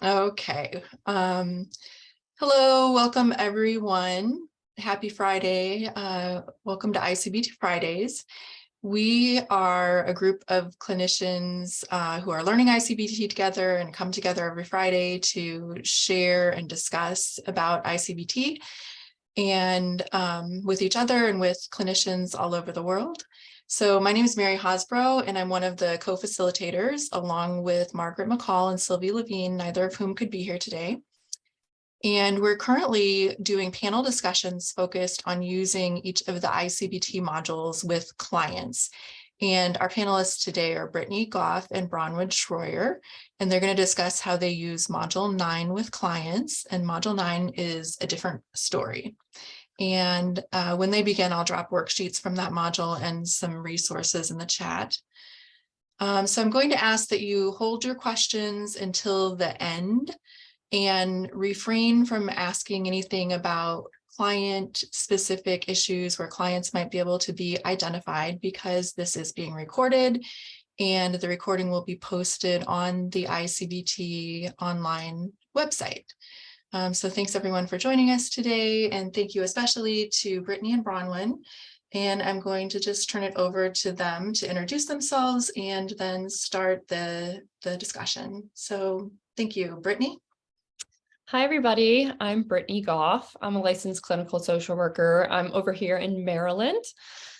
Okay. Hello, welcome everyone. Happy Friday. Welcome to I-CBT Fridays. We are a group of clinicians who are learning I-CBT together and come together every Friday to share and discuss about I-CBT and with each other and with clinicians all over the world. So my name is Hosbrough, and I'm one of the co-facilitators along with Margaret McCall and Sylvie Levine, neither of whom could be here today. And we're currently doing panel discussions focused on using each of the I-CBT modules with clients. And our panelists today are Brittany, Goff, and Brownwyn, Shroyer, and they're going to discuss how they use Module 9 with clients. And Module 9 is a different story. And when they begin, I'll drop worksheets from that module and some resources in the chat. So I'm going to ask that you hold your questions until the end and refrain from asking anything about client-specific issues where clients might be able to be identified, because this is being recorded and the recording will be posted on the I-CBT online website. So thanks everyone for joining us today, and thank you especially to Brittany and Brownwyn. And I'm going to just turn it over to them to introduce themselves and then start the discussion. So thank you, Brittany. Hi, everybody. I'm Brittany Goff. I'm a licensed clinical social worker. I'm over here in Maryland.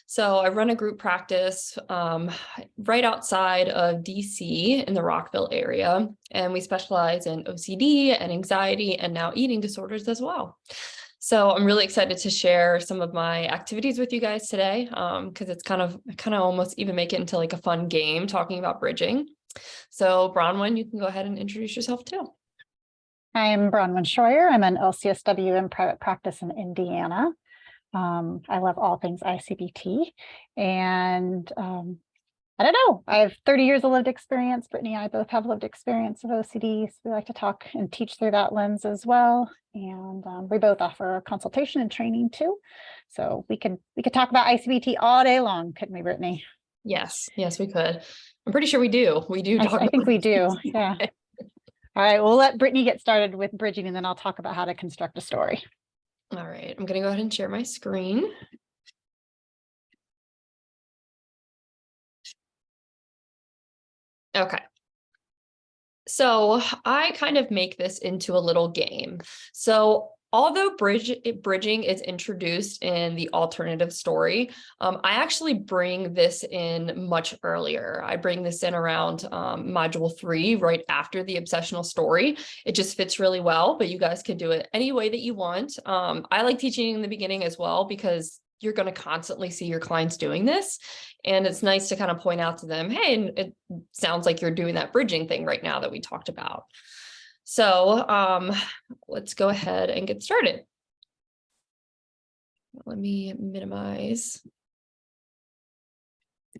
So I run a group practice right outside of DC in the Rockville area, and we specialize in OCD and anxiety and now eating disorders as well. So I'm really excited to share some of my activities with you guys today, because it's kind of almost even make it into like a fun game talking about bridging. So Brownwyn, you can go ahead and introduce yourself too. I'm Brownwyn Shroyer. I'm an LCSW in private practice in Indiana. I love all things I-CBT, and I don't know, I have 30 years of lived experience. Brittany and I both have lived experience of OCD, so we like to talk and teach through that lens as well. And we both offer consultation and training too. So we could talk about I-CBT all day long, couldn't we, Brittany? Yes, we could. I'm pretty sure we do. I think we do, yeah. All right, we'll let Brittany get started with bridging, and then I'll talk about how to construct a story. All right, I'm going to go ahead and share my screen. Okay. So I kind of make this into a little game. So although bridging is introduced in the alternative story, I actually bring this in much earlier. I bring this in around module 3, right after the obsessional story. It just fits really well, but you guys can do it any way that you want. I like teaching in the beginning as well, because you're going to constantly see your clients doing this. And it's nice to kind of point out to them, hey, it sounds like you're doing that bridging thing right now that we talked about. So let's go ahead and get started. Let me minimize.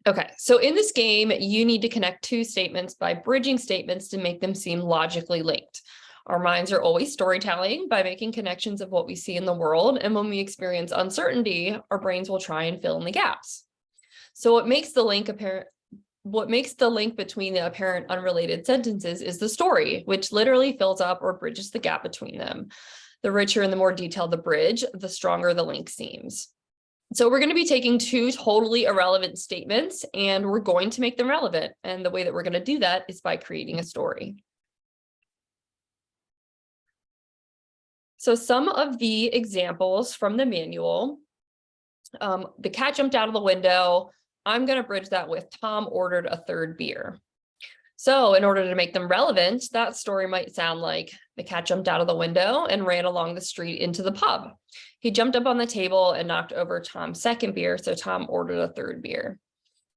Okay, so in this game, you need to connect two statements by bridging statements to make them seem logically linked. Our minds are always storytelling by making connections of what we see in the world. And when we experience uncertainty, our brains will try and fill in the gaps. So what makes the link between the apparent unrelated sentences is the story, which literally fills up or bridges the gap between them. The richer and the more detailed the bridge, the stronger the link seems. So we're going to be taking two totally irrelevant statements, and we're going to make them relevant. And the way that we're going to do that is by creating a story. So some of the examples from the manual, the cat jumped out of the window. I'm going to bridge that with Tom ordered a third beer. So in order to make them relevant, that story might sound like the cat jumped out of the window and ran along the street into the pub. He jumped up on the table and knocked over Tom's second beer, so Tom ordered a third beer.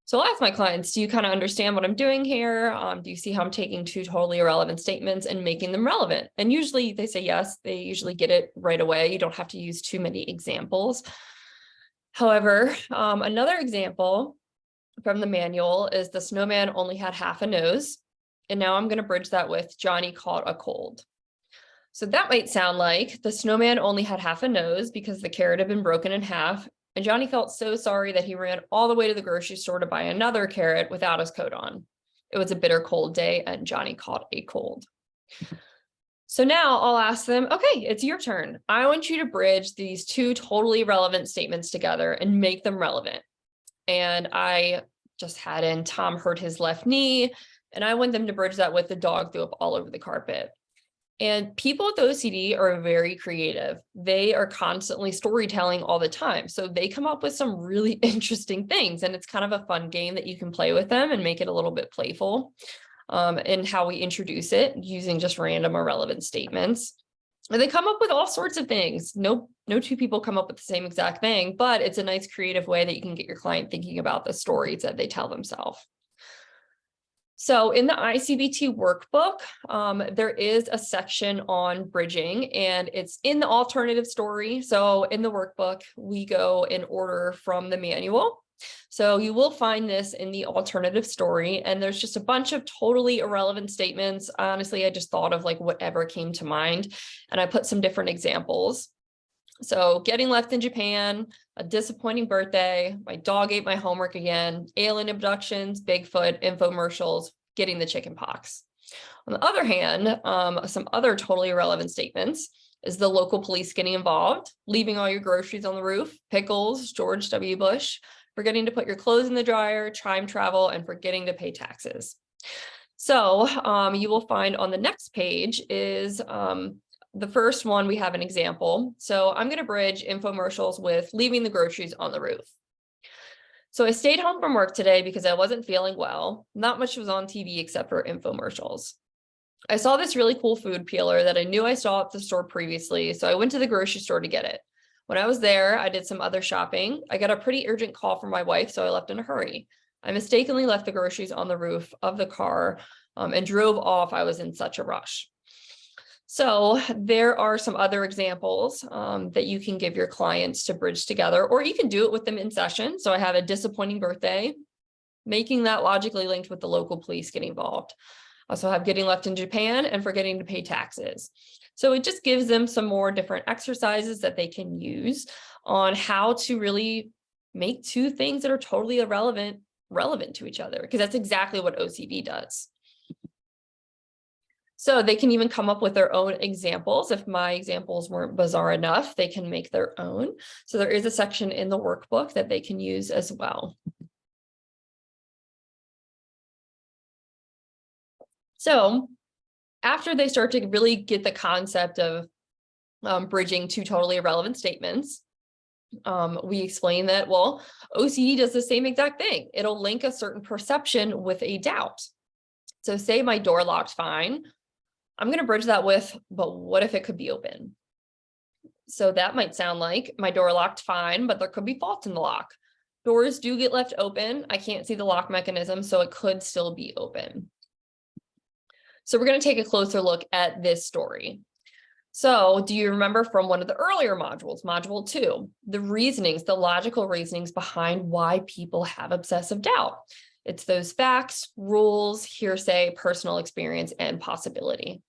So I'll ask my clients, do you kind of understand what I'm doing here? Do you see how I'm taking two totally irrelevant statements and making them relevant? And usually they say yes, they usually get it right away. You don't have to use too many examples. However, another example from the manual is the snowman only had half a nose. And now I'm going to bridge that with Johnny caught a cold. So that might sound like the snowman only had half a nose because the carrot had been broken in half And Johnny felt so sorry that he ran all the way to the grocery store to buy another carrot without his coat on. It was a bitter cold day and Johnny caught a cold. So now I'll ask them, okay, it's your turn. I want you to bridge these two totally relevant statements together and make them relevant. And I just had in Tom hurt his left knee, and I want them to bridge that with the dog threw up all over the carpet. And people with OCD are very creative. They are constantly storytelling all the time. So they come up with some really interesting things. And it's kind of a fun game that you can play with them and make it a little bit playful in how we introduce it using just random irrelevant statements. And they come up with all sorts of things. No two people come up with the same exact thing, but it's a nice creative way that you can get your client thinking about the stories that they tell themselves. So in the I-CBT workbook, there is a section on bridging, and it's in the alternative story. So in the workbook, we go in order from the manual. So you will find this in the alternative story, and there's just a bunch of totally irrelevant statements. Honestly, I just thought of like whatever came to mind, and I put some different examples. So getting left in Japan, a disappointing birthday, my dog ate my homework again, alien abductions, Bigfoot, infomercials, getting the chicken pox. On the other hand, some other totally irrelevant statements is the local police getting involved, leaving all your groceries on the roof, pickles, George W. Bush, forgetting to put your clothes in the dryer, time travel, and forgetting to pay taxes. So you will find on the next page is the first one, we have an example. So I'm going to bridge infomercials with leaving the groceries on the roof. So I stayed home from work today because I wasn't feeling well. Not much was on TV except for infomercials. I saw this really cool food peeler that I knew I saw at the store previously, so I went to the grocery store to get it. When I was there, I did some other shopping. I got a pretty urgent call from my wife, so I left in a hurry. I mistakenly left the groceries on the roof of the car and drove off. I was in such a rush. So there are some other examples that you can give your clients to bridge together, or you can do it with them in session. So I have a disappointing birthday, making that logically linked with the local police getting involved. I also have getting left in Japan and forgetting to pay taxes. So it just gives them some more different exercises that they can use on how to really make two things that are totally irrelevant relevant to each other, because that's exactly what OCD does. So they can even come up with their own examples. If my examples weren't bizarre enough, they can make their own. So there is a section in the workbook that they can use as well. So after they start to really get the concept of bridging two totally irrelevant statements, we explain that, well, OCD does the same exact thing. It'll link a certain perception with a doubt. So say my door locked fine. I'm going to bridge that with, but what if it could be open? So that might sound like my door locked fine, but there could be faults in the lock. Doors do get left open. I can't see the lock mechanism, so it could still be open. So we're going to take a closer look at this story. So do you remember from one of the earlier modules, module 2, the reasonings, the logical reasonings behind why people have obsessive doubt? It's those facts, rules, hearsay, personal experience, and possibility.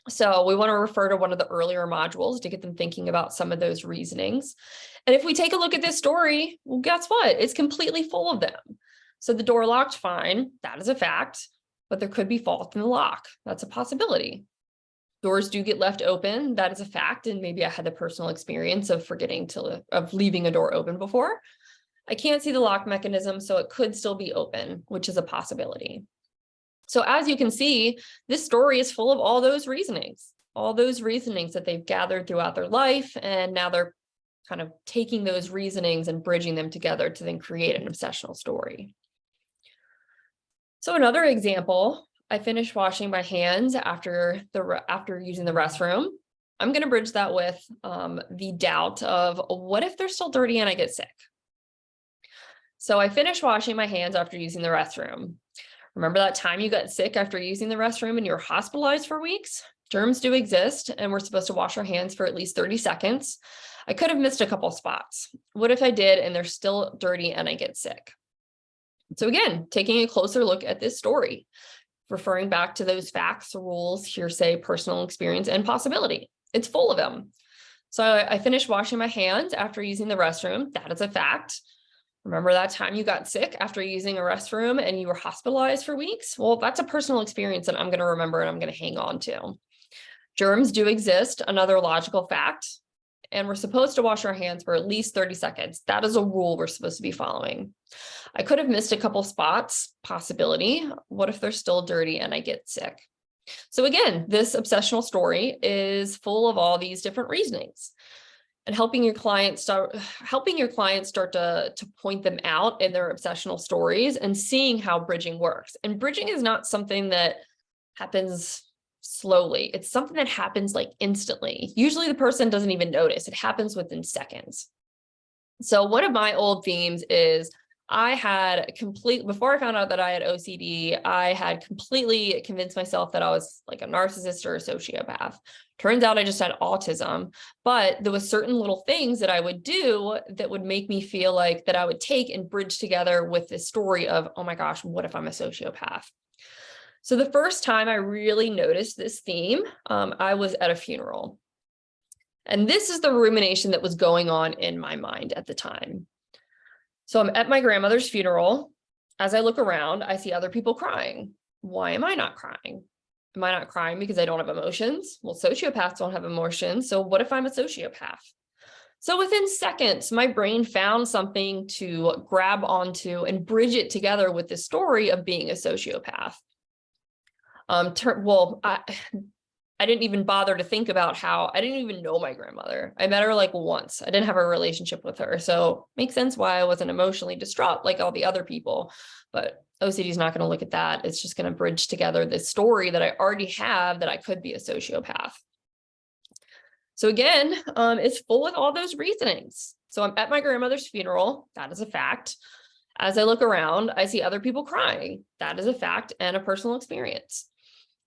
So we want to refer to one of the earlier modules to get them thinking about some of those reasonings. And if we take a look at this story, well, guess what? It's completely full of them. So the door locked fine, that is a fact, but there could be fault in the lock. That's a possibility. Doors do get left open, that is a fact, and maybe I had the personal experience of leaving a door open before. I can't see the lock mechanism, so it could still be open, which is a possibility. So as you can see, this story is full of all those reasonings that they've gathered throughout their life, and now they're kind of taking those reasonings and bridging them together to then create an obsessional story. So another example, I finished washing my hands after using the restroom. I'm going to bridge that with the doubt of, what if they're still dirty and I get sick? So I finished washing my hands after using the restroom. Remember that time you got sick after using the restroom and you were hospitalized for weeks? Germs do exist, and we're supposed to wash our hands for at least 30 seconds. I could have missed a couple spots. What if I did and they're still dirty and I get sick? So again, taking a closer look at this story, referring back to those facts, rules, hearsay, personal experience, and possibility. It's full of them. So I finished washing my hands after using the restroom. That is a fact. Remember that time you got sick after using a restroom and you were hospitalized for weeks? Well, that's a personal experience that I'm going to remember and I'm going to hang on to. Germs do exist, another logical fact, and we're supposed to wash our hands for at least 30 seconds. That is a rule we're supposed to be following. I could have missed a couple spots, possibility. What if they're still dirty and I get sick? So again, this obsessional story is full of all these different reasonings. And helping your clients start to point them out in their obsessional stories and seeing how bridging works. And bridging is not something that happens slowly. It's something that happens like instantly. Usually the person doesn't even notice. It happens within seconds. So one of my old themes is before I found out that I had OCD, I had completely convinced myself that I was like a narcissist or a sociopath. Turns out I just had autism, but there was certain little things that I would do that would make me feel like that I would take and bridge together with this story of, oh my gosh, what if I'm a sociopath? So the first time I really noticed this theme, I was at a funeral. And this is the rumination that was going on in my mind at the time. So I'm at my grandmother's funeral. As I look around, I see other people crying. Why am I not crying? Am I not crying because I don't have emotions? Well, sociopaths don't have emotions. So what if I'm a sociopath? So within seconds, my brain found something to grab onto and bridge it together with the story of being a sociopath. I didn't even bother to think about how I didn't even know my grandmother. I met her like once. I didn't have a relationship with her. So makes sense why I wasn't emotionally distraught like all the other people. But OCD is not going to look at that. It's just going to bridge together this story that I already have that I could be a sociopath. So again, it's full of all those reasonings. So I'm at my grandmother's funeral. That is a fact. As I look around, I see other people crying. That is a fact and a personal experience.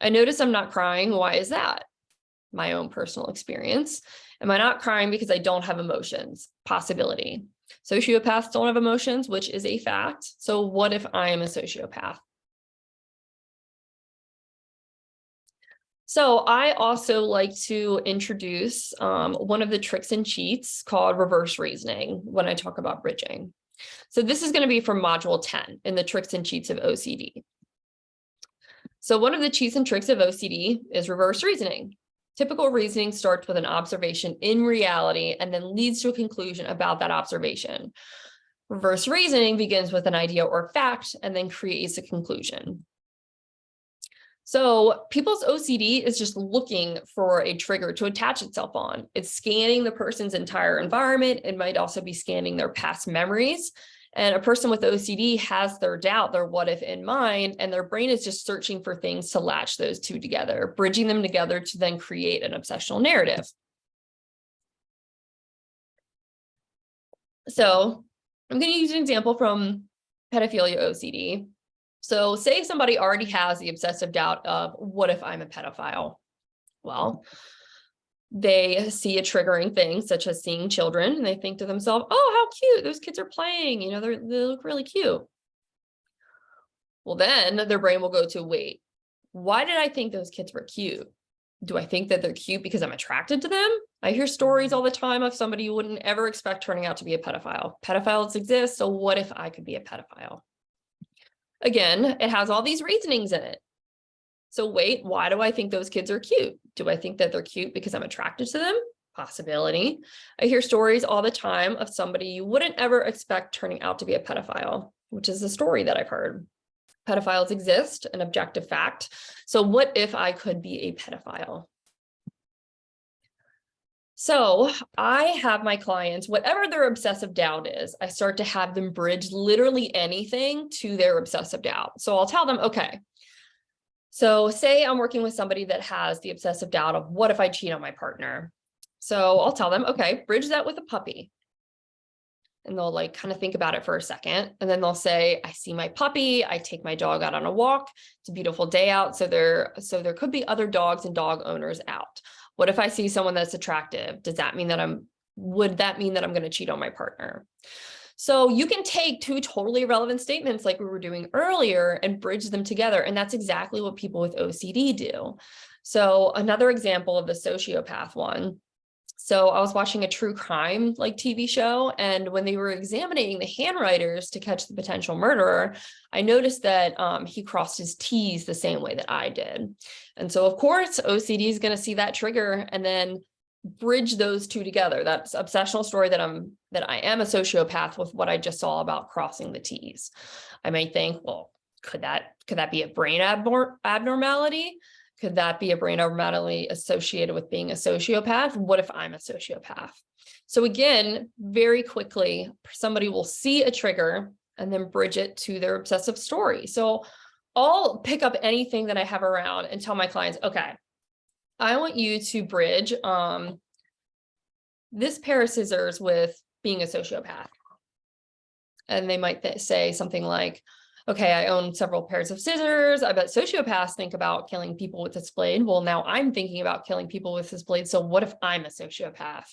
I notice I'm not crying. Why is that? My own personal experience. Am I not crying because I don't have emotions? Possibility. Sociopaths don't have emotions, which is a fact. So what if I am a sociopath? So I also like to introduce one of the tricks and cheats called reverse reasoning when I talk about bridging. So this is going to be from module 10 in the tricks and cheats of OCD. So one of the cheats and tricks of OCD is reverse reasoning. Typical reasoning starts with an observation in reality and then leads to a conclusion about that observation. Reverse reasoning begins with an idea or fact and then creates a conclusion. So people's OCD is just looking for a trigger to attach itself on. It's scanning the person's entire environment. It might also be scanning their past memories. And a person with OCD has their doubt, their what if in mind, and their brain is just searching for things to latch those two together, bridging them together to then create an obsessional narrative. So I'm going to use an example from pedophilia OCD. So say somebody already has the obsessive doubt of what if I'm a pedophile? Well, they see a triggering thing such as seeing children and they think to themselves, oh, how cute, those kids are playing, you know, they look really cute. Well, then their brain will go to, wait, why did I think those kids were cute? Do I think that they're cute because I'm attracted to them? I hear stories all the time of somebody you wouldn't ever expect turning out to be a pedophile. Pedophiles exist, so what if I could be a pedophile? Again, it has all these reasonings in it. So wait, why do I think those kids are cute? Do I think that they're cute because I'm attracted to them? Possibility. I hear stories all the time of somebody you wouldn't ever expect turning out to be a pedophile, which is a story that I've heard. Pedophiles exist, an objective fact. So what if I could be a pedophile? So I have my clients, whatever their obsessive doubt is, I start to have them bridge literally anything to their obsessive doubt. So I'll tell them, okay, so say I'm working with somebody that has the obsessive doubt of what if I cheat on my partner? So I'll tell them, okay, bridge that with a puppy. And they'll like kind of think about it for a second. And then they'll say, I see my puppy, I take my dog out on a walk. It's a beautiful day out. So there could be other dogs and dog owners out. What if I see someone that's attractive? Does that mean that would that mean that I'm going to cheat on my partner? So you can take two totally irrelevant statements like we were doing earlier and bridge them together. And that's exactly what people with OCD do. So another example of the sociopath one. So I was watching a true crime like TV show, and when they were examining the handwriters to catch the potential murderer, I noticed that he crossed his T's the same way that I did. And so of course, OCD is going to see that trigger and then bridge those two together. That's obsessional story that I am a sociopath with what I just saw about crossing the T's. I might think, well, could that be a brain abnormality? Could that be a brain abnormality associated with being a sociopath? What if I'm a sociopath? So again, very quickly, somebody will see a trigger and then bridge it to their obsessive story. So I'll pick up anything that I have around and tell my clients, okay, I want you to bridge this pair of scissors with being a sociopath. And they might say something like, okay, I own several pairs of scissors. I bet sociopaths think about killing people with this blade. Well, now I'm thinking about killing people with this blade. So what if I'm a sociopath?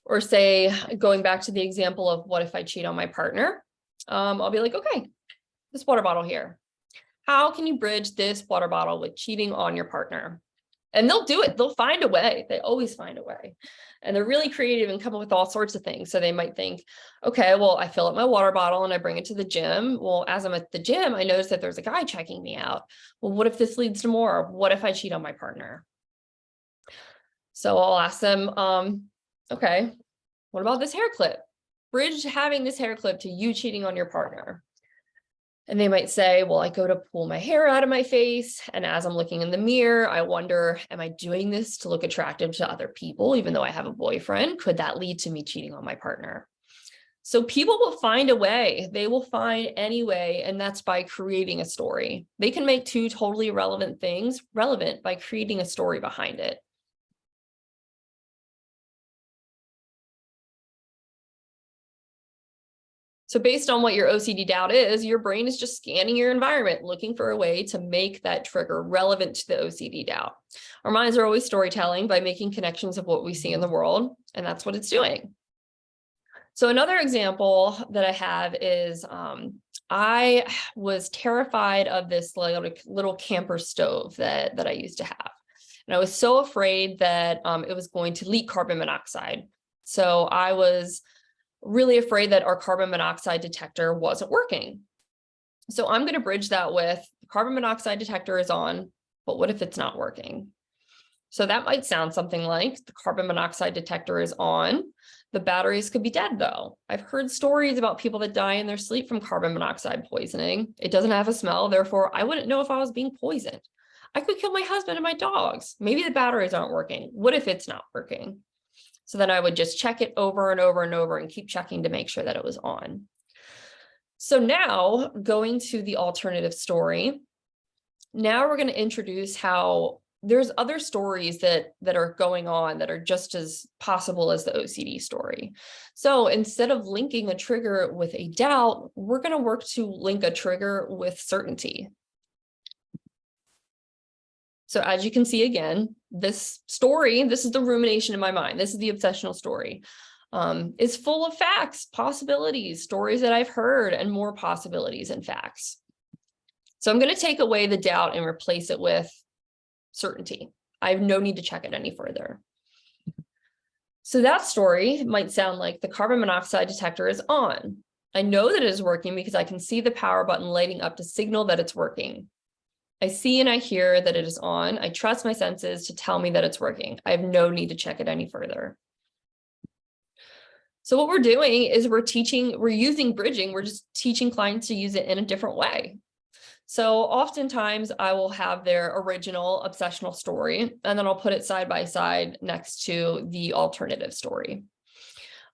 Or say, going back to the example of what if I cheat on my partner? I'll be like, okay, this water bottle here. How can you bridge this water bottle with cheating on your partner? And they'll do it. They'll find a way. They always find a way. And they're really creative and come up with all sorts of things. So they might think, okay, well, I fill up my water bottle and I bring it to the gym. Well, as I'm at the gym, I notice that there's a guy checking me out. Well, what if this leads to more? What if I cheat on my partner? So I'll ask them, okay, what about this hair clip? Bridge having this hair clip to you cheating on your partner. And they might say, well, I go to pull my hair out of my face. And as I'm looking in the mirror, I wonder, am I doing this to look attractive to other people, even though I have a boyfriend? Could that lead to me cheating on my partner? So people will find a way. They will find any way. And that's by creating a story. They can make two totally irrelevant things relevant by creating a story behind it. So based on what your OCD doubt is, your brain is just scanning your environment, looking for a way to make that trigger relevant to the OCD doubt. Our minds are always storytelling by making connections of what we see in the world, and that's what it's doing. So another example that I have is I was terrified of this little camper stove that I used to have. And I was so afraid that it was going to leak carbon monoxide. So I was really afraid that our carbon monoxide detector wasn't working. So I'm going to bridge that with the carbon monoxide detector is on, but what if it's not working? So that might sound something like the carbon monoxide detector is on. The batteries could be dead though. I've heard stories about people that die in their sleep from carbon monoxide poisoning. It doesn't have a smell, therefore I wouldn't know if I was being poisoned. I could kill my husband and my dogs. Maybe the batteries aren't working. What if it's not working? So then I would just check it over and over and over and keep checking to make sure that it was on. So now going to the alternative story, now we're going to introduce how there's other stories that are going on that are just as possible as the OCD story. So instead of linking a trigger with a doubt, we're going to work to link a trigger with certainty. So as you can see, again, this story, this is the rumination in my mind. This is the obsessional story. Is full of facts, possibilities, stories that I've heard, and more possibilities and facts. So I'm going to take away the doubt and replace it with certainty. I have no need to check it any further. So that story might sound like the carbon monoxide detector is on. I know that it is working because I can see the power button lighting up to signal that it's working. I see and I hear that it is on. I trust my senses to tell me that it's working. I have no need to check it any further. So what we're doing is we're using bridging. We're just teaching clients to use it in a different way. So oftentimes I will have their original obsessional story, and then I'll put it side by side next to the alternative story.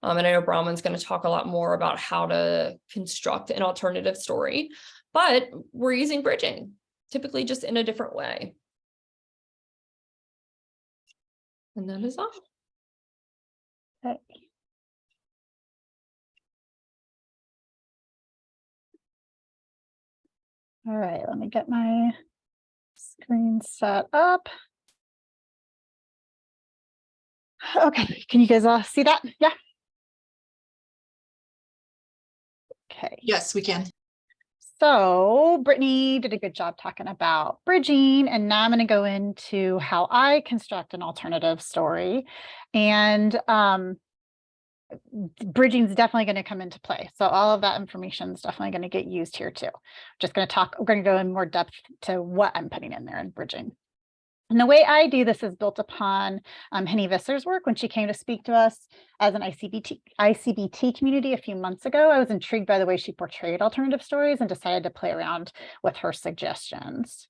And I know Brownwyn's going to talk a lot more about how to construct an alternative story, but we're using bridging, typically just in a different way. And that is all. Okay. All right, let me get my screen set up. Okay, can you guys all see that? Yeah. Okay. Yes, we can. So Brittany did a good job talking about bridging, and now I'm going to go into how I construct an alternative story. And bridging is definitely going to come into play. So all of that information is definitely going to get used here too. We're going to go in more depth to what I'm putting in there in bridging. And the way I do this is built upon Henny Visser's work when she came to speak to us as an I-CBT community a few months ago. I was intrigued by the way she portrayed alternative stories and decided to play around with her suggestions.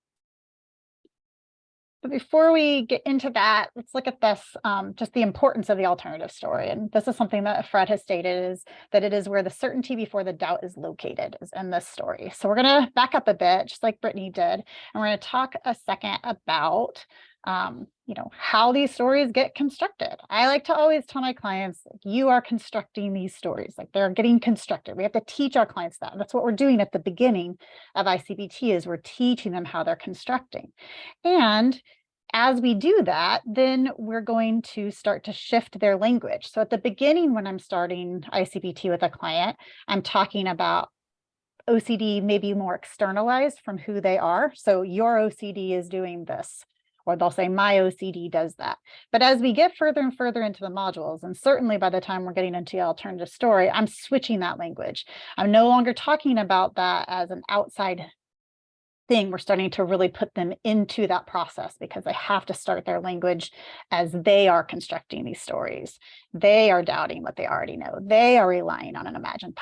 But before we get into that, let's look at this, just the importance of the alternative story. And this is something that Fred has stated, is that it is where the certainty before the doubt is located, is in this story. So we're going to back up a bit, just like Brittany did, and we're going to talk a second about how these stories get constructed. I like to always tell my clients, you are constructing these stories, like they're getting constructed. We have to teach our clients that. And that's what we're doing at the beginning of I-CBT, is we're teaching them how they're constructing. And as we do that, then we're going to start to shift their language. So at the beginning, when I'm starting I-CBT with a client, I'm talking about OCD maybe more externalized from who they are. So your OCD is doing this, or they'll say my OCD does that. But as we get further and further into the modules, and certainly by the time we're getting into the alternative story, I'm switching that language. I'm no longer talking about that as an outside thing. We're starting to really put them into that process, because they have to start their language as they are constructing these stories. They are doubting what they already know. They are relying on an imagined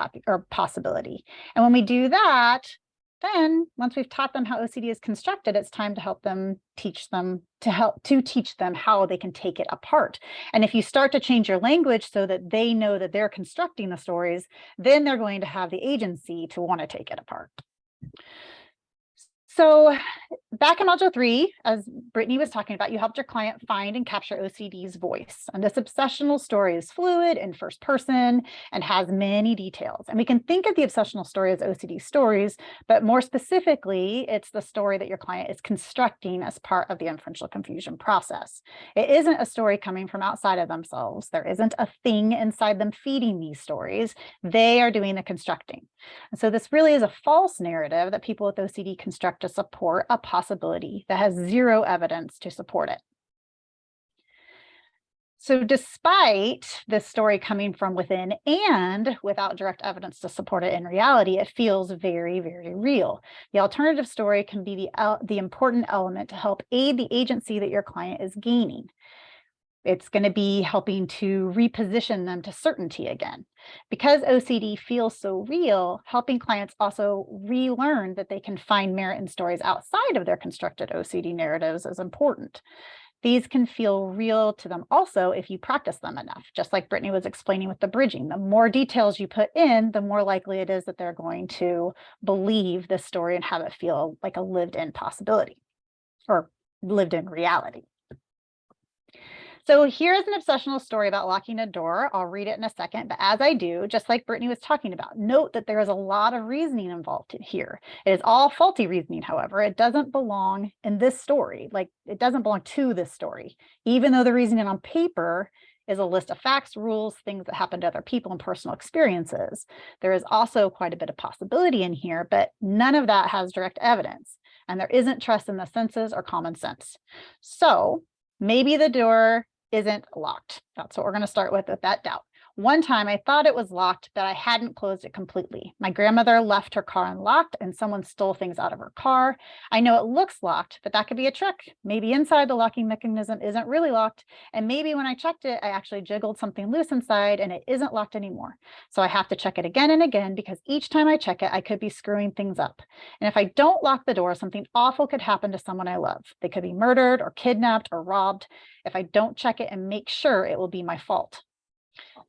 possibility. And when we do that, then once we've taught them how OCD is constructed, it's time to help them teach them how they can take it apart. And if you start to change your language so that they know that they're constructing the stories, then they're going to have the agency to want to take it apart. So back in module 3, as Brittany was talking about, you helped your client find and capture OCD's voice. And this obsessional story is fluid and first person and has many details. And we can think of the obsessional story as OCD stories, but more specifically, it's the story that your client is constructing as part of the inferential confusion process. It isn't a story coming from outside of themselves. There isn't a thing inside them feeding these stories. They are doing the constructing. And so this really is a false narrative that people with OCD construct to support a possibility that has zero evidence to support it. So despite this story coming from within and without direct evidence to support it in reality, it feels very, very real. The alternative story can be the important element to help aid the agency that your client is gaining. It's going to be helping to reposition them to certainty again. Because OCD feels so real, helping clients also relearn that they can find merit in stories outside of their constructed OCD narratives is important. These can feel real to them also if you practice them enough, just like Brittany was explaining with the bridging. The more details you put in, the more likely it is that they're going to believe this story and have it feel like a lived-in possibility or lived-in reality. So here's an obsessional story about locking a door. I'll read it in a second, but as I do, just like Brittany was talking about, note that there is a lot of reasoning involved here. It is all faulty reasoning, however. It doesn't belong in this story. Like, it doesn't belong to this story, even though the reasoning on paper is a list of facts, rules, things that happen to other people and personal experiences. There is also quite a bit of possibility in here, but none of that has direct evidence, and there isn't trust in the senses or common sense. So maybe the door isn't locked. That's what we're going to start with that doubt. One time I thought it was locked, but I hadn't closed it completely. My grandmother left her car unlocked and someone stole things out of her car. I know it looks locked, but that could be a trick. Maybe inside the locking mechanism isn't really locked. And maybe when I checked it, I actually jiggled something loose inside and it isn't locked anymore. So I have to check it again and again, because each time I check it, I could be screwing things up. And if I don't lock the door, something awful could happen to someone I love. They could be murdered or kidnapped or robbed. If I don't check it and make sure, it will be my fault.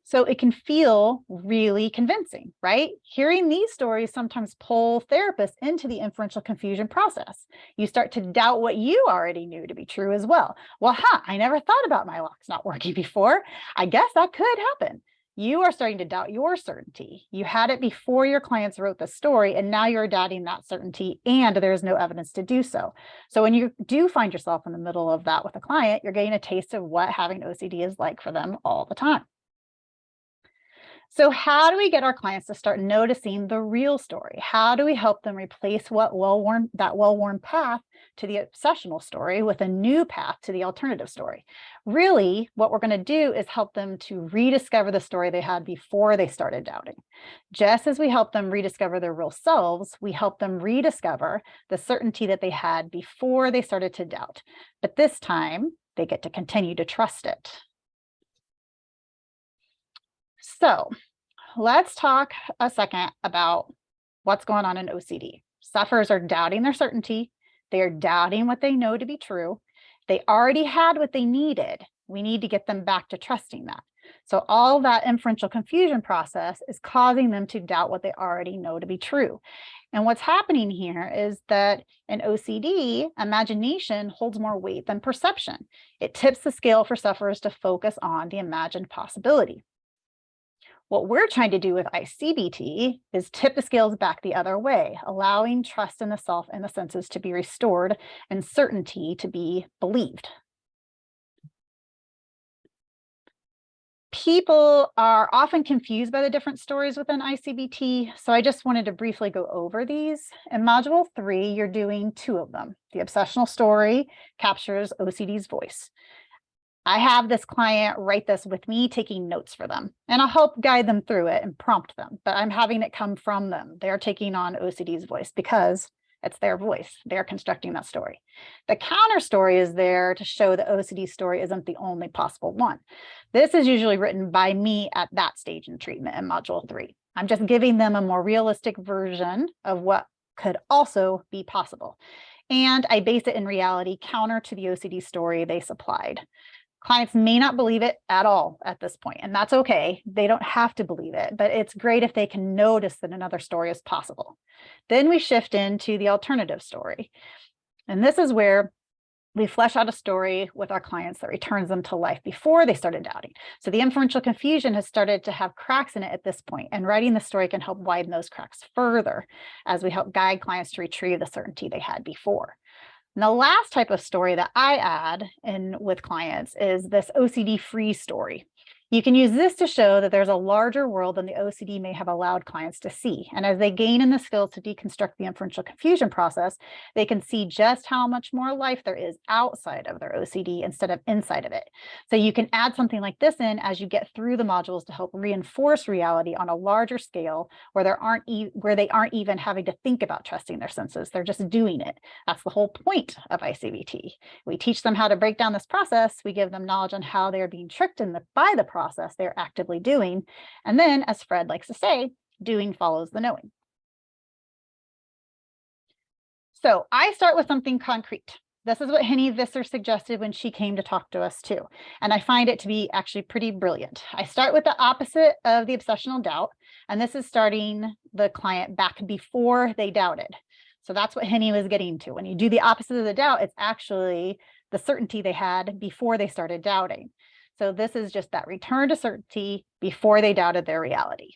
So it can feel really convincing, right? Hearing these stories sometimes pull therapists into the inferential confusion process. You start to doubt what you already knew to be true as well. Well, I never thought about my locks not working before. I guess that could happen. You are starting to doubt your certainty. You had it before your clients wrote the story, and now you're doubting that certainty, and there's no evidence to do so. So when you do find yourself in the middle of that with a client, you're getting a taste of what having OCD is like for them all the time. So how do we get our clients to start noticing the real story? How do we help them replace that well-worn path to the obsessional story with a new path to the alternative story? Really, what we're going to do is help them to rediscover the story they had before they started doubting. Just as we help them rediscover their real selves, we help them rediscover the certainty that they had before they started to doubt. But this time, they get to continue to trust it. So let's talk a second about what's going on in OCD. Sufferers are doubting their certainty. They are doubting what they know to be true. They already had what they needed. We need to get them back to trusting that. So all that inferential confusion process is causing them to doubt what they already know to be true. And what's happening here is that in OCD, imagination holds more weight than perception. It tips the scale for sufferers to focus on the imagined possibility. What we're trying to do with I-CBT is tip the scales back the other way, allowing trust in the self and the senses to be restored and certainty to be believed. People are often confused by the different stories within I-CBT, so I just wanted to briefly go over these. In Module 3, you're doing 2 of them. The obsessional story captures OCD's voice. I have this client write this with me, taking notes for them, and I'll help guide them through it and prompt them, but I'm having it come from them. They're taking on OCD's voice because it's their voice. They're constructing that story. The counter story is there to show the OCD story isn't the only possible one. This is usually written by me at that stage in treatment in Module 3. I'm just giving them a more realistic version of what could also be possible. And I base it in reality counter to the OCD story they supplied. Clients may not believe it at all at this point, and that's okay. They don't have to believe it, but it's great if they can notice that another story is possible. Then we shift into the alternative story. And this is where we flesh out a story with our clients that returns them to life before they started doubting. So the inferential confusion has started to have cracks in it at this point, and writing the story can help widen those cracks further as we help guide clients to retrieve the certainty they had before. And the last type of story that I add in with clients is this OCD-free story. You can use this to show that there's a larger world than the OCD may have allowed clients to see. And as they gain in the skills to deconstruct the inferential confusion process, they can see just how much more life there is outside of their OCD instead of inside of it. So you can add something like this in as you get through the modules to help reinforce reality on a larger scale where they aren't even having to think about trusting their senses. They're just doing it. That's the whole point of I-CBT. We teach them how to break down this process. We give them knowledge on how they're being tricked by the process they're actively doing. And then, as Fred likes to say, doing follows the knowing. So I start with something concrete. This is what Henny Visser suggested when she came to talk to us too. And I find it to be actually pretty brilliant. I start with the opposite of the obsessional doubt. And this is starting the client back before they doubted. So that's what Henny was getting to. When you do the opposite of the doubt, it's actually the certainty they had before they started doubting. So this is just that return to certainty before they doubted their reality.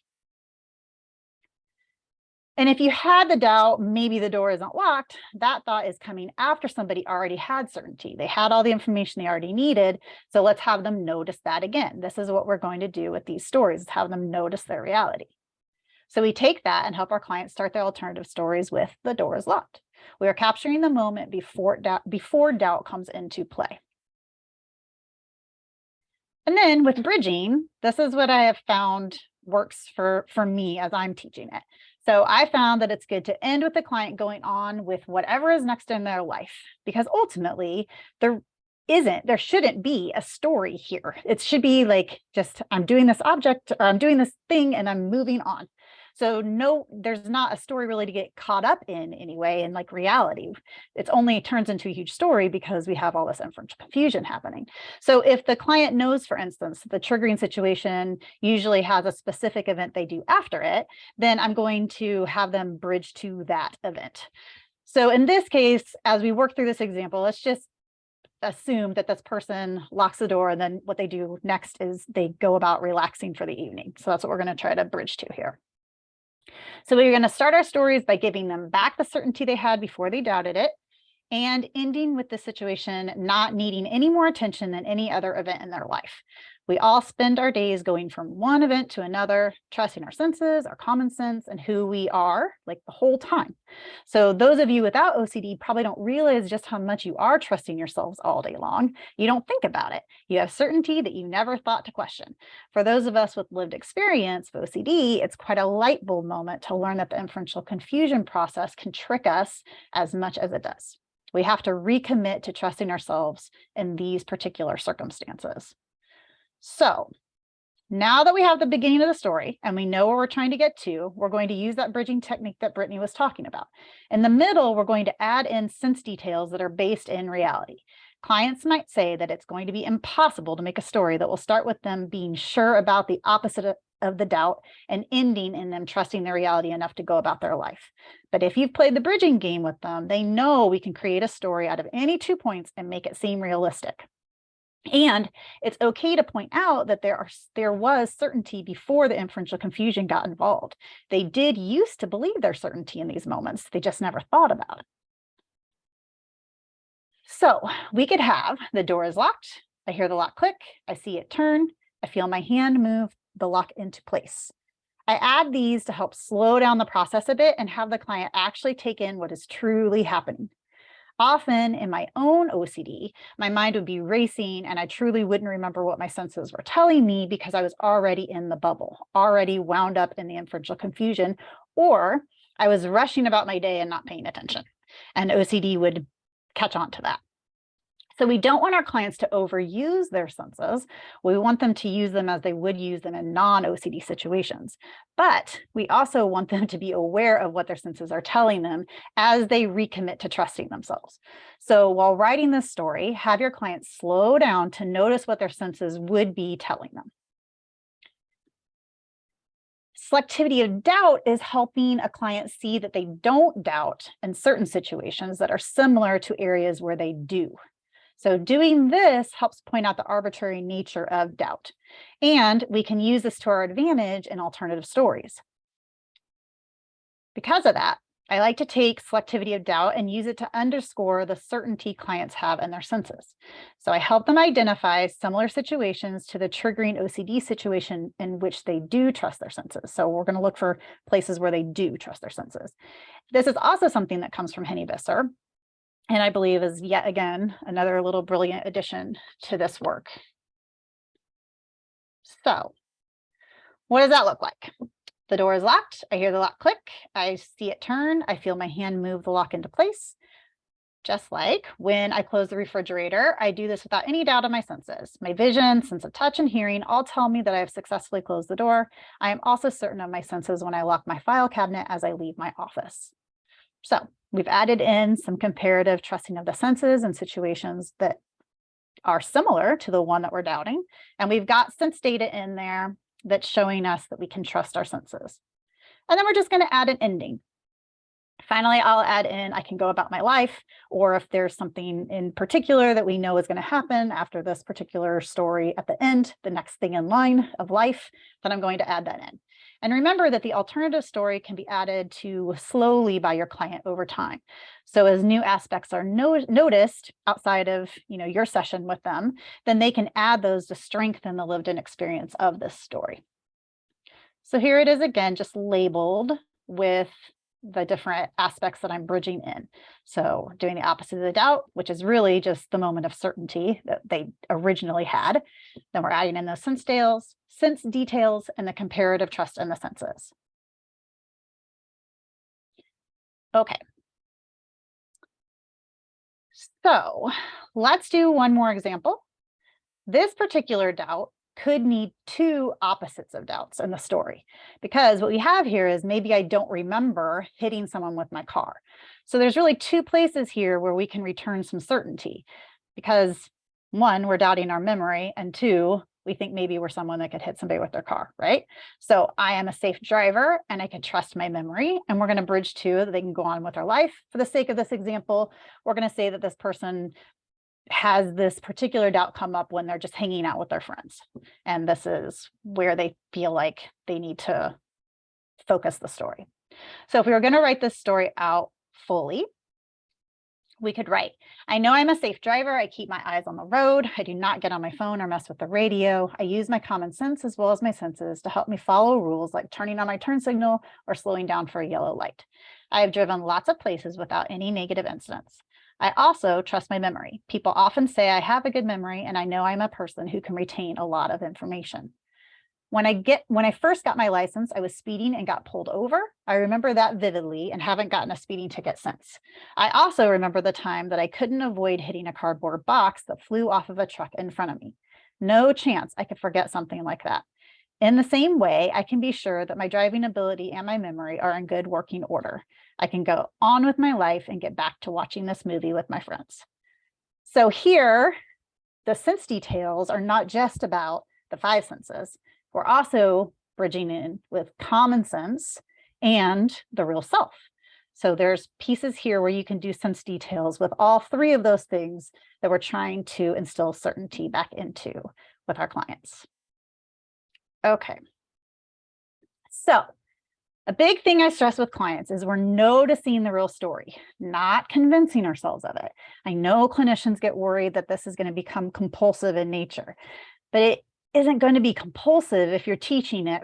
And if you had the doubt, maybe the door isn't locked, that thought is coming after somebody already had certainty. They had all the information they already needed. So let's have them notice that again. This is what we're going to do with these stories, is have them notice their reality. So we take that and help our clients start their alternative stories with the door is locked. We are capturing the moment before doubt comes into play. And then with bridging, this is what I have found works for me as I'm teaching it. So I found that it's good to end with the client going on with whatever is next in their life, because ultimately there shouldn't be a story here. It should be like just I'm doing this object or I'm doing this thing and I'm moving on. So no, there's not a story really to get caught up in anyway, in like reality. It only turns into a huge story because we have all this inferential confusion happening. So if the client knows, for instance, the triggering situation usually has a specific event they do after it, then I'm going to have them bridge to that event. So in this case, as we work through this example, let's just assume that this person locks the door and then what they do next is they go about relaxing for the evening. So that's what we're going to try to bridge to here. So we're going to start our stories by giving them back the certainty they had before they doubted it, and ending with the situation not needing any more attention than any other event in their life. We all spend our days going from one event to another, trusting our senses, our common sense, and who we are, like the whole time. So those of you without OCD probably don't realize just how much you are trusting yourselves all day long. You don't think about it. You have certainty that you never thought to question. For those of us with lived experience of OCD, it's quite a light bulb moment to learn that the inferential confusion process can trick us as much as it does. We have to recommit to trusting ourselves in these particular circumstances. So now that we have the beginning of the story and we know where we're trying to get to, we're going to use that bridging technique that Brittany was talking about. In the middle, we're going to add in sense details that are based in reality. Clients might say that it's going to be impossible to make a story that will start with them being sure about the opposite of the doubt and ending in them trusting their reality enough to go about their life. But if you've played the bridging game with them, they know we can create a story out of any 2 points and make it seem realistic. And it's okay to point out that there was certainty before the inferential confusion got involved. They did used to believe their certainty in these moments. They just never thought about it. So we could have the door is locked. I hear the lock click. I see it turn. I feel my hand move the lock into place. I add these to help slow down the process a bit and have the client actually take in what is truly happening. Often in my own OCD, my mind would be racing and I truly wouldn't remember what my senses were telling me because I was already in the bubble, already wound up in the inferential confusion, or I was rushing about my day and not paying attention. And OCD would catch on to that. So we don't want our clients to overuse their senses. We want them to use them as they would use them in non-OCD situations. But we also want them to be aware of what their senses are telling them as they recommit to trusting themselves. So while writing this story, have your clients slow down to notice what their senses would be telling them. Selectivity of doubt is helping a client see that they don't doubt in certain situations that are similar to areas where they do. So doing this helps point out the arbitrary nature of doubt. And we can use this to our advantage in alternative stories. Because of that, I like to take selectivity of doubt and use it to underscore the certainty clients have in their senses. So I help them identify similar situations to the triggering OCD situation in which they do trust their senses. So we're going to look for places where they do trust their senses. This is also something that comes from Henny Visser, and I believe is yet again another little brilliant addition to this work. So what does that look like? The door is locked. I hear the lock click. I see it turn. I feel my hand move the lock into place. Just like when I close the refrigerator, I do this without any doubt of my senses. My vision, sense of touch, and hearing all tell me that I have successfully closed the door. I am also certain of my senses when I lock my file cabinet as I leave my office. So we've added in some comparative trusting of the senses in situations that are similar to the one that we're doubting. And we've got sense data in there that's showing us that we can trust our senses. And then we're just going to add an ending. Finally, I'll add in, I can go about my life, or if there's something in particular that we know is going to happen after this particular story at the end, the next thing in line of life, then I'm going to add that in. And remember that the alternative story can be added to slowly by your client over time. So as new aspects are noticed outside of your session with them, then they can add those to strengthen the lived-in experience of this story. So here it is again, just labeled with the different aspects that I'm bridging in. So doing the opposite of the doubt, which is really just the moment of certainty that they originally had. Then we're adding in those sense details and the comparative trust in the senses. Okay. So let's do one more example. This particular doubt could need two opposites of doubts in the story, because what we have here is maybe I don't remember hitting someone with my car. So there's really two places here where we can return some certainty, because one, we're doubting our memory, and two, we think maybe we're someone that could hit somebody with their car, right? So I am a safe driver and I can trust my memory, and we're going to bridge two that they can go on with their life. For the sake of this example, we're going to say that this person has this particular doubt come up when they're just hanging out with their friends. And this is where they feel like they need to focus the story. So if we were going to write this story out fully, We could write, I know I'm a safe driver. I keep my eyes on the road. I do not get on my phone or mess with the radio. I use my common sense as well as my senses to help me follow rules like turning on my turn signal or slowing down for a yellow light. I have driven lots of places without any negative incidents. I also trust my memory. People often say I have a good memory, and I know I'm a person who can retain a lot of information. When I first got my license, I was speeding and got pulled over. I remember that vividly and haven't gotten a speeding ticket since. I also remember the time that I couldn't avoid hitting a cardboard box that flew off of a truck in front of me. No chance I could forget something like that. In the same way, I can be sure that my driving ability and my memory are in good working order. I can go on with my life and get back to watching this movie with my friends. So here, the sense details are not just about the 5 senses. We're also bridging in with common sense and the real self. So there's pieces here where you can do sense details with all 3 of those things that we're trying to instill certainty back into with our clients. Okay. So a big thing I stress with clients is we're noticing the real story, not convincing ourselves of it. I know clinicians get worried that this is going to become compulsive in nature, but it isn't going to be compulsive if you're teaching it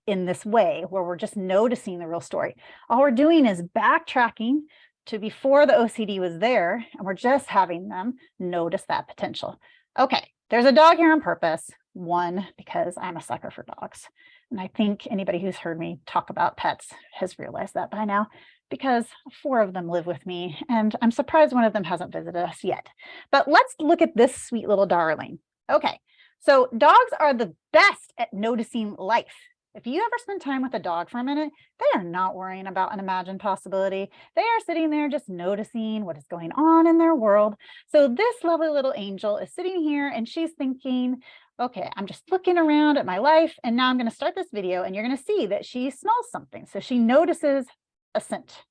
in this way where we're just noticing the real story. All we're doing is backtracking to before the OCD was there, and we're just having them notice that potential. Okay, there's a dog here on purpose. 1, because I'm a sucker for dogs. And I think anybody who's heard me talk about pets has realized that by now, because 4 of them live with me, and I'm surprised one of them hasn't visited us yet. But let's look at this sweet little darling. Okay. So dogs are the best at noticing life. If you ever spend time with a dog for a minute, they are not worrying about an imagined possibility. They are sitting there just noticing what is going on in their world. So this lovely little angel is sitting here and she's thinking, okay, I'm just looking around at my life, and now I'm going to start this video and you're going to see that she smells something. So she notices a scent.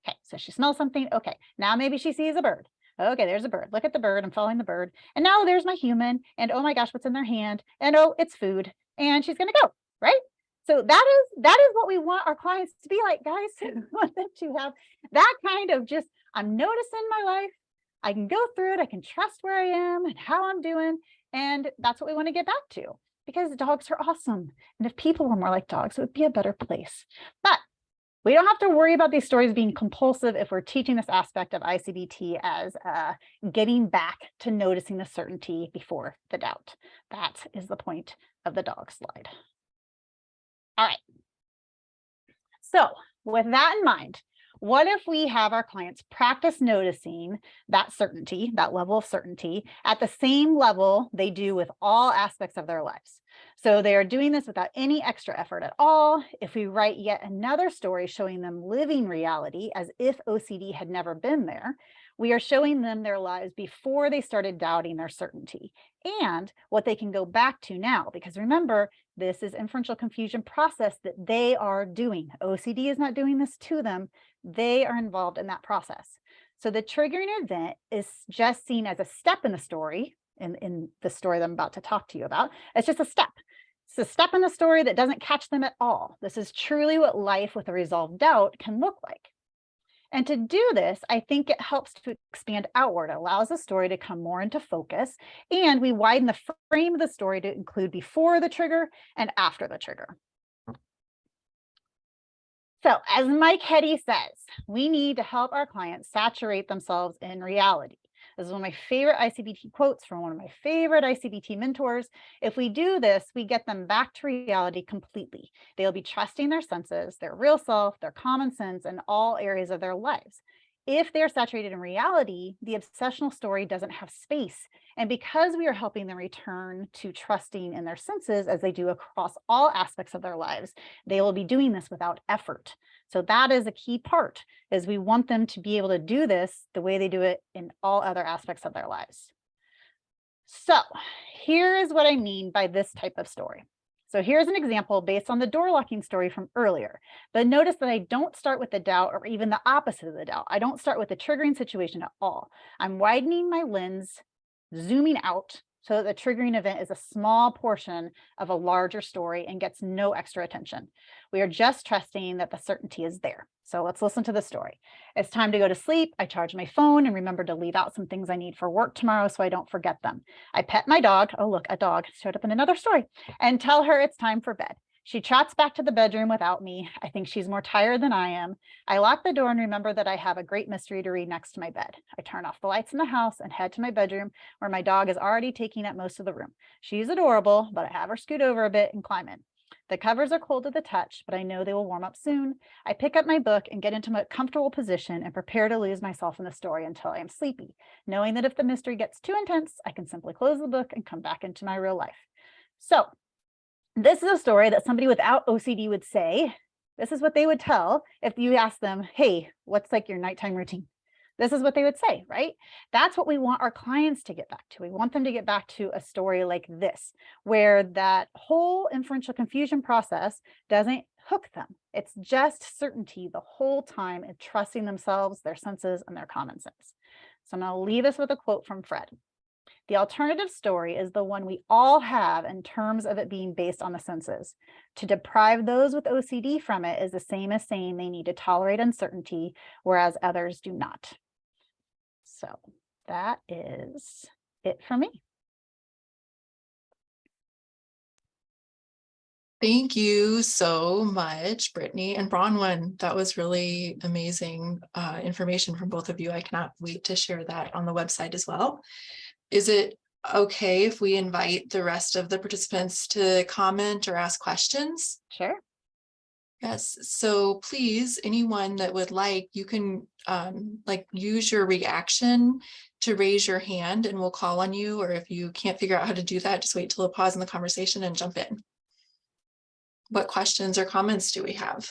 Okay, so she smells something. Okay, now maybe she sees a bird. Okay, there's a bird. Look at the bird. I'm following the bird. And now there's my human. And oh my gosh, what's in their hand? And oh, it's food. And she's going to go, right? So that is what we want our clients to be like, guys. We want them to have that kind of just, I'm noticing my life. I can go through it. I can trust where I am and how I'm doing. And that's what we want to get back to, because dogs are awesome. And if people were more like dogs, it would be a better place. But we don't have to worry about these stories being compulsive if we're teaching this aspect of I-CBT as getting back to noticing the certainty before the doubt. That is the point of the dog slide. All right. So with that in mind, what if we have our clients practice noticing that certainty, that level of certainty, at the same level they do with all aspects of their lives? So they are doing this without any extra effort at all. If we write yet another story showing them living reality as if OCD had never been there, we are showing them their lives before they started doubting their certainty and what they can go back to now. Because remember, this is inferential confusion process that they are doing. OCD is not doing this to them. They are involved in that process. So the triggering event is just seen as a step in the story, in the story that I'm about to talk to you about. It's just a step. It's a step in the story that doesn't catch them at all. This is truly what life with a resolved doubt can look like. And to do this, I think it helps to expand outward. It allows the story to come more into focus, and we widen the frame of the story to include before the trigger and after the trigger. So as Mike Hetty says, we need to help our clients saturate themselves in reality. This is one of my favorite I-CBT quotes from one of my favorite I-CBT mentors. If we do this, we get them back to reality completely. They'll be trusting their senses, their real self, their common sense in all areas of their lives. If they're saturated in reality, the obsessional story doesn't have space. And because we are helping them return to trusting in their senses as they do across all aspects of their lives, they will be doing this without effort. So that is a key part, is we want them to be able to do this the way they do it in all other aspects of their lives. So here is what I mean by this type of story. So here's an example based on the door locking story from earlier, but notice that I don't start with the doubt or even the opposite of the doubt. I don't start with the triggering situation at all. I'm widening my lens, zooming out so that the triggering event is a small portion of a larger story and gets no extra attention. We are just trusting that the certainty is there. So let's listen to the story. It's time to go to sleep. I charge my phone and remember to leave out some things I need for work tomorrow so I don't forget them. I pet my dog. Oh, look, a dog showed up in another story, and tell her it's time for bed. She trots back to the bedroom without me. I think she's more tired than I am. I lock the door and remember that I have a great mystery to read next to my bed. I turn off the lights in the house and head to my bedroom where my dog is already taking up most of the room. She's adorable, but I have her scoot over a bit and climb in. The covers are cold to the touch, but I know they will warm up soon. I pick up my book and get into my comfortable position and prepare to lose myself in the story until I am sleepy, knowing that if the mystery gets too intense, I can simply close the book and come back into my real life. So this is a story that somebody without OCD would say. This is what they would tell if you ask them, hey, what's like your nighttime routine? This is what they would say, right? That's what we want our clients to get back to. We want them to get back to a story like this, where that whole inferential confusion process doesn't hook them. It's just certainty the whole time and trusting themselves, their senses, and their common sense. So I'm going to leave us with a quote from Fred. The alternative story is the one we all have in terms of it being based on the senses. To deprive those with OCD from it is the same as saying they need to tolerate uncertainty, whereas others do not. So that is it for me. Thank you so much, Brittany and Brownwyn. That was really amazing information from both of you. I cannot wait to share that on the website as well. Is it okay if we invite the rest of the participants to comment or ask questions? Sure. Yes, so please, anyone that would like, you can use your reaction to raise your hand and we'll call on you, or if you can't figure out how to do that, just wait till a pause in the conversation and jump in. What questions or comments do we have?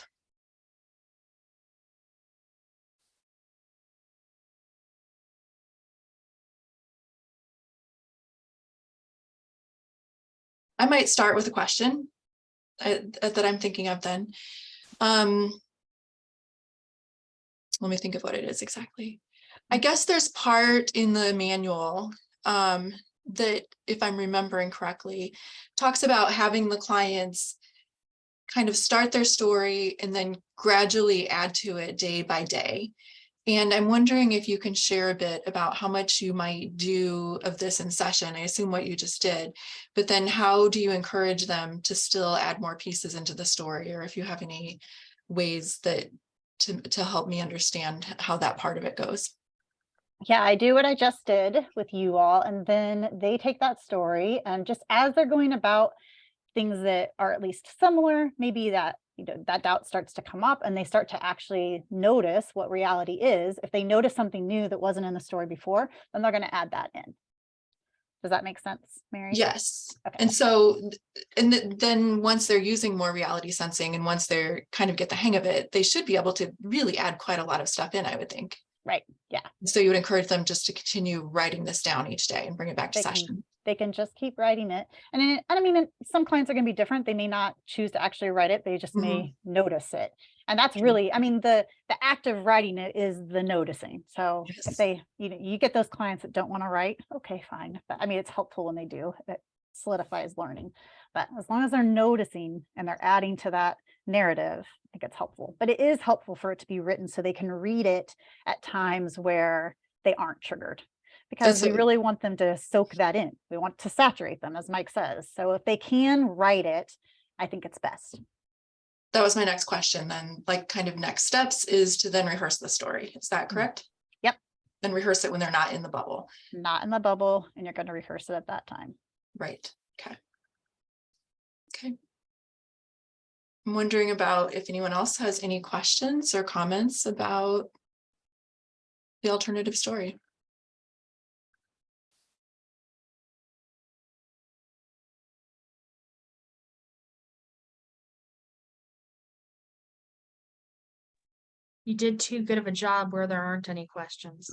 I might start with a question that I'm thinking of then. Let me think of what it is exactly. I guess there's part in the manual that, if I'm remembering correctly, talks about having the clients kind of start their story and then gradually add to it day by day. And I'm wondering if you can share a bit about how much you might do of this in session. I assume what you just did, but then how do you encourage them to still add more pieces into the story, or if you have any ways that to help me understand how that part of it goes. Yeah, I do what I just did with you all, and then they take that story and just as they're going about things that are at least similar, maybe that that doubt starts to come up and they start to actually notice what reality is. If they notice something new that wasn't in the story before, then they're going to add that in. Does that make sense, Mary? Yes. Okay. And so, then once they're using more reality sensing and once they're kind of get the hang of it, they should be able to really add quite a lot of stuff in, I would think. Right. Yeah. So you would encourage them just to continue writing this down each day and bring it back to session. They can just keep writing it. And I mean, some clients are going to be different. They may not choose to actually write it. They just may notice it. And that's really, I mean, the act of writing it is the noticing. So if they, you get those clients that don't want to write, okay, fine. But I mean, it's helpful when they do. It solidifies learning. But as long as they're noticing and they're adding to that narrative, I think it's helpful. But it is helpful for it to be written so they can read it at times where they aren't triggered. Because we really want them to soak that in. We want to saturate them, as Mike says. So if they can write it, I think it's best. That was my next question then, like kind of next steps is to then rehearse the story. Is that correct? Yep. And rehearse it when they're not in the bubble. Not in the bubble, and you're going to rehearse it at that time. Right. Okay. Okay. I'm wondering about if anyone else has any questions or comments about the alternative story. You did too good of a job where there aren't any questions.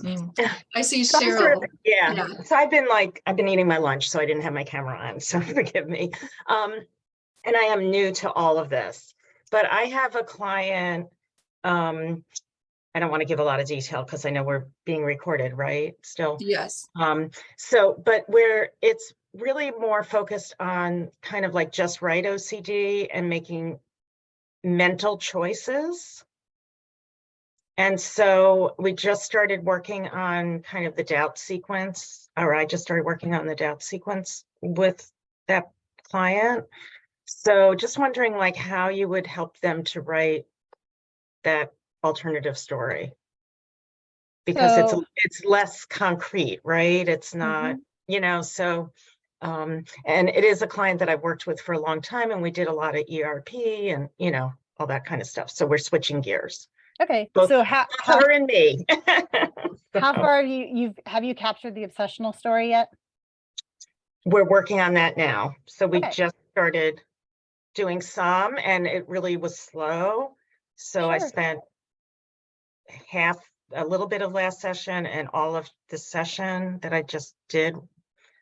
I see Cheryl. Yeah. So I've been eating my lunch, so I didn't have my camera on, so forgive me. And I am new to all of this, but I have a client, I don't want to give a lot of detail because I know we're being recorded, right? Still. Yes. But where it's really more focused on kind of like just right OCD and making mental choices. And so we just started working on kind of the doubt sequence, or I just started working on the doubt sequence with that client. So just wondering like how you would help them to write that alternative story. Because it's less concrete, right? It's not, you know, so and it is a client that I've worked with for a long time, and we did a lot of ERP and, you know, all that kind of stuff. So we're switching gears. Okay, Both so how her and me. how far have you captured the obsessional story yet? We're working on that now. So we Okay. just started doing some, and it really was slow. So I Sure. spent a little bit of last session and all of this session that I just did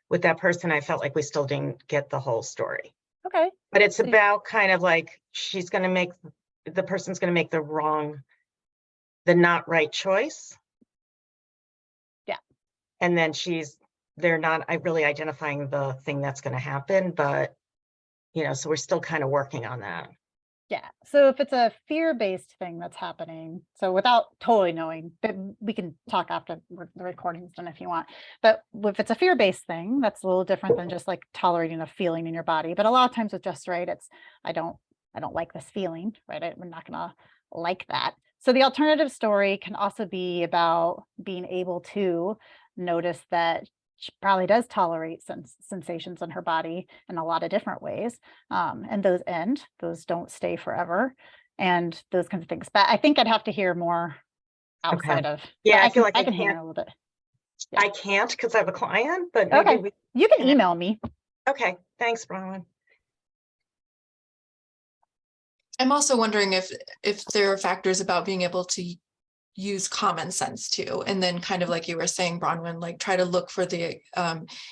with that person. I felt like we still didn't get the whole story. Okay. But it's about kind of like the person's going to make the not right choice. Yeah. And then they're not really identifying the thing that's going to happen, but you know, so we're still kind of working on that. Yeah. So if it's a fear-based thing that's happening, so without totally knowing, but we can talk after the recording's done if you want. But if it's a fear-based thing, that's a little different than just like tolerating a feeling in your body. But a lot of times with just right, it's I don't like this feeling, right? We're not gonna like that. So the alternative story can also be about being able to notice that she probably does tolerate sensations in her body in a lot of different ways. And those don't stay forever, and those kinds of things. But I think I'd have to hear more outside of. Yeah, I feel like can hear a little bit. Yeah. I can't because I have a client, but maybe you can email me. Okay, thanks, Brownwyn. I'm also wondering if there are factors about being able to use common sense too, and then kind of like you were saying, Brownwyn, like try to look for the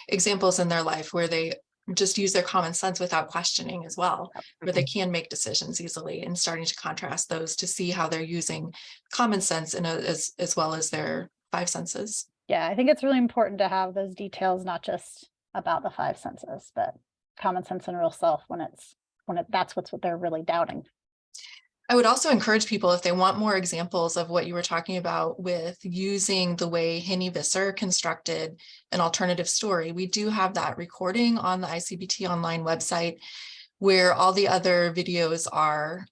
examples in their life where they just use their common sense without questioning as well, where they can make decisions easily, and starting to contrast those to see how they're using common sense as well as their five senses. Yeah, I think it's really important to have those details, not just about the five senses, but common sense and real self that's what they're really doubting. I would also encourage people, if they want more examples of what you were talking about with using the way Visser constructed an alternative story, we do have that recording on the I-CBT online website where all the other videos are.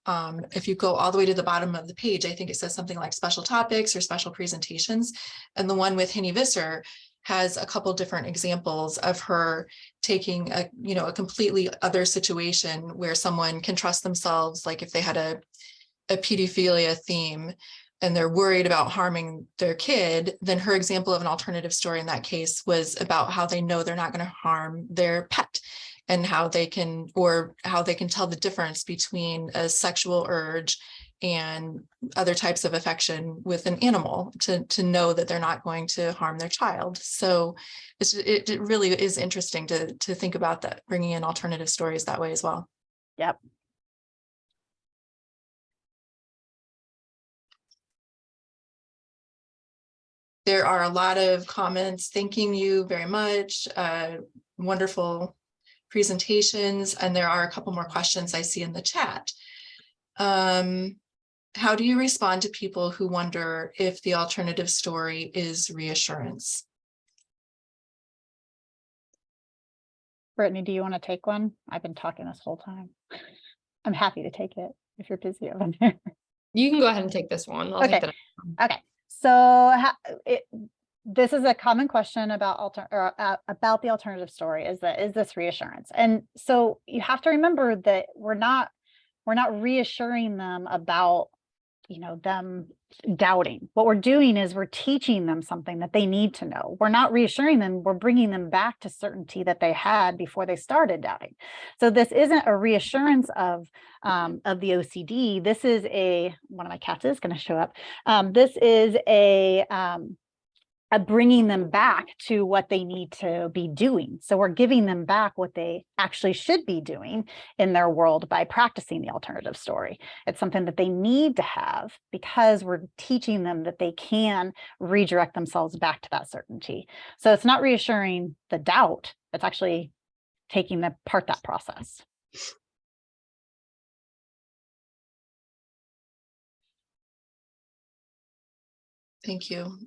If you go all the way to the bottom of the page, I think it says something like special topics or special presentations. And the one with Visser has a couple different examples of her taking a completely other situation where someone can trust themselves, like if they had a pedophilia theme and they're worried about harming their kid, then her example of an alternative story in that case was about how they know they're not going to harm their pet, and how they can tell the difference between a sexual urge and other types of affection with an animal to know that they're not going to harm their child. So it really is interesting to think about that, bringing in alternative stories that way as well. Yep. There are a lot of comments thanking you very much. Wonderful presentations. And there are a couple more questions I see in the chat. How do you respond to people who wonder if the alternative story is reassurance? Brittany, do you want to take one? I've been talking this whole time. I'm happy to take it if you're busy over there. You can go ahead and take this one. I'll take that. Okay. So this is a common question about the alternative story, is this reassurance? And so you have to remember that we're not reassuring them about them doubting. What we're doing is we're teaching them something that they need to know. We're not reassuring them, we're bringing them back to certainty that they had before they started doubting. So this isn't a reassurance of the OCD. This is one of my cats is going to show up. This is a bringing them back to what they need to be doing. So we're giving them back what they actually should be doing in their world by practicing the alternative story. It's something that they need to have because we're teaching them that they can redirect themselves back to that certainty. So it's not reassuring the doubt. It's actually taking apart that process. Thank you.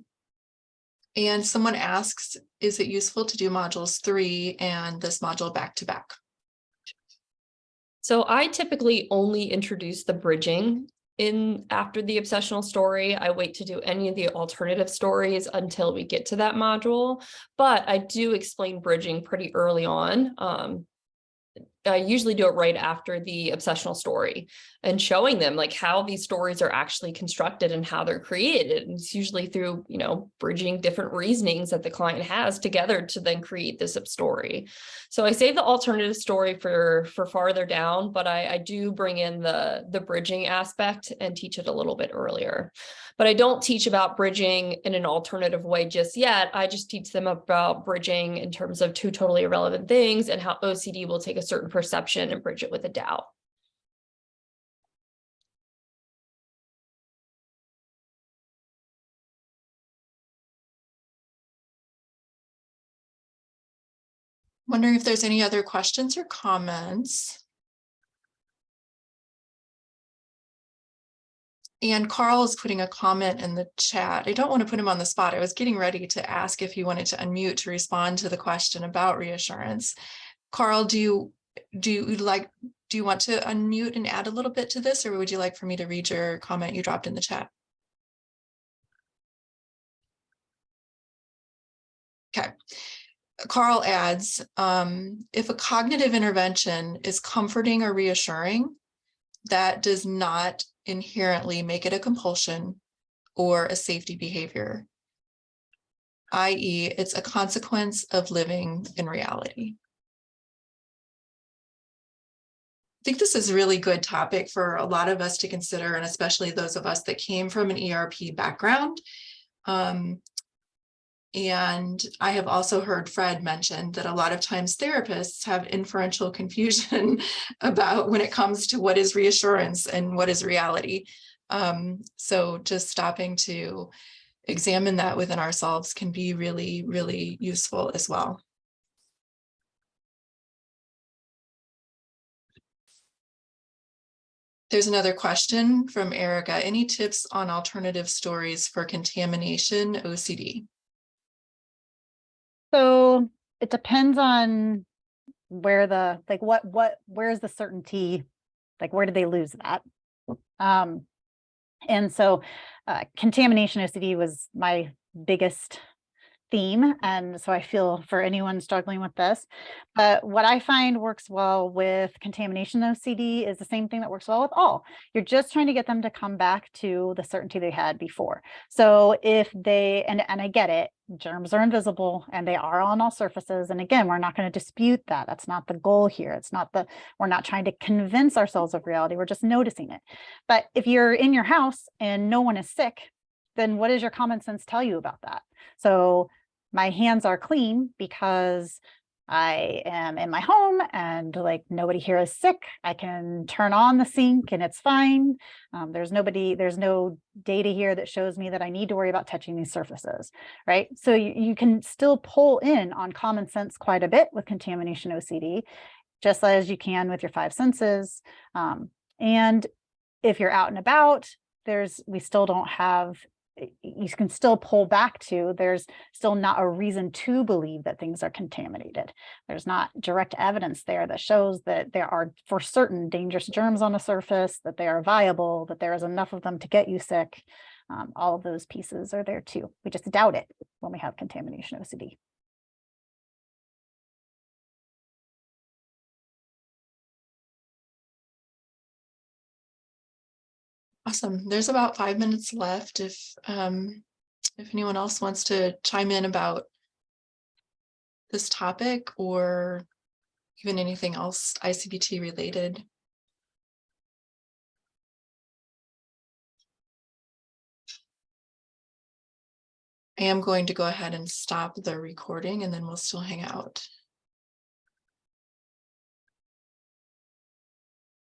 And someone asks, is it useful to do modules 3 and this module back to back? So I typically only introduce the bridging in after the obsessional story. I wait to do any of the alternative stories until we get to that module, but I do explain bridging pretty early on. I usually do it right after the obsessional story and showing them like how these stories are actually constructed and how they're created. And it's usually through, you know, bridging different reasonings that the client has together to then create this story. So I save the alternative story for farther down, but I do bring in the bridging aspect and teach it a little bit earlier. But I don't teach about bridging in an alternative way just yet. I just teach them about bridging in terms of two totally irrelevant things and how OCD will take a certain perception and bridge it with a doubt. Wondering if there's any other questions or comments. And Carl is putting a comment in the chat. I don't want to put him on the spot. I was getting ready to ask if he wanted to unmute to respond to the question about reassurance. Carl, do you want to unmute and add a little bit to this, or would you like for me to read your comment you dropped in the chat? Okay. Carl adds, if a cognitive intervention is comforting or reassuring, that does not inherently make it a compulsion or a safety behavior, i.e., it's a consequence of living in reality. I think this is a really good topic for a lot of us to consider, and especially those of us that came from an ERP background. And I have also heard Fred mention that a lot of times therapists have inferential confusion about when it comes to what is reassurance and what is reality. So just stopping to examine that within ourselves can be really, really useful as well. There's another question from Erica. Any tips on alternative stories for contamination OCD? So it depends on where the, like, where's the certainty, like, where did they lose that? And so contamination OCD was my biggest theme. And so I feel for anyone struggling with this, but what I find works well with contamination OCD is the same thing that works well with all. You're just trying to get them to come back to the certainty they had before. So if they, and I get it, germs are invisible and they are on all surfaces. And again, we're not going to dispute that. That's not the goal here. It's not the, we're not trying to convince ourselves of reality. We're just noticing it. But if you're in your house and no one is sick, then what does your common sense tell you about that? So my hands are clean because I am in my home and like nobody here is sick. I can turn on the sink and it's fine. There's no data here that shows me that I need to worry about touching these surfaces, right? So you can still pull in on common sense quite a bit with contamination OCD, just as you can with your five senses. And if you're out and about, we still don't have, you can still pull back to, there's still not a reason to believe that things are contaminated. There's not direct evidence there that shows that there are for certain dangerous germs on the surface, that they are viable, that there is enough of them to get you sick. All of those pieces are there too. We just doubt it when we have contamination OCD. Awesome. There's about 5 minutes left. If anyone else wants to chime in about this topic or even anything else I-CBT related. I am going to go ahead and stop the recording and then we'll still hang out.